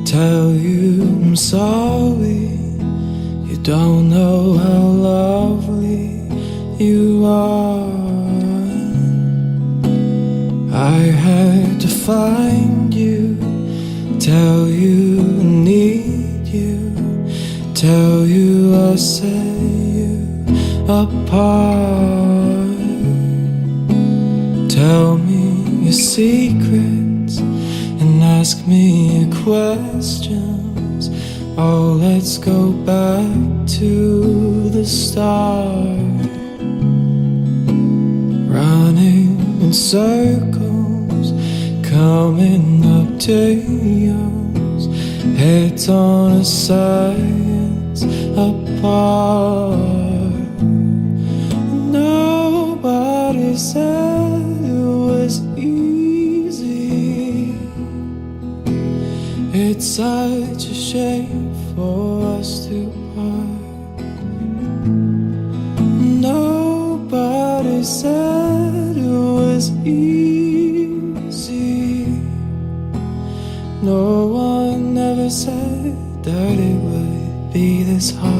tell you I'm sorry. You don't know how lovely you are. I had to find you, tell you I need you, tell you I'll set you apart. Tell me your secrets and ask me your questions. Oh, let's go back to the start. Running in circles, coming up to yours, heads on a science apart. Nobody said it was easy. It's such a shame for us to part. Nobody said it was easy. No one ever said that it would be this hard.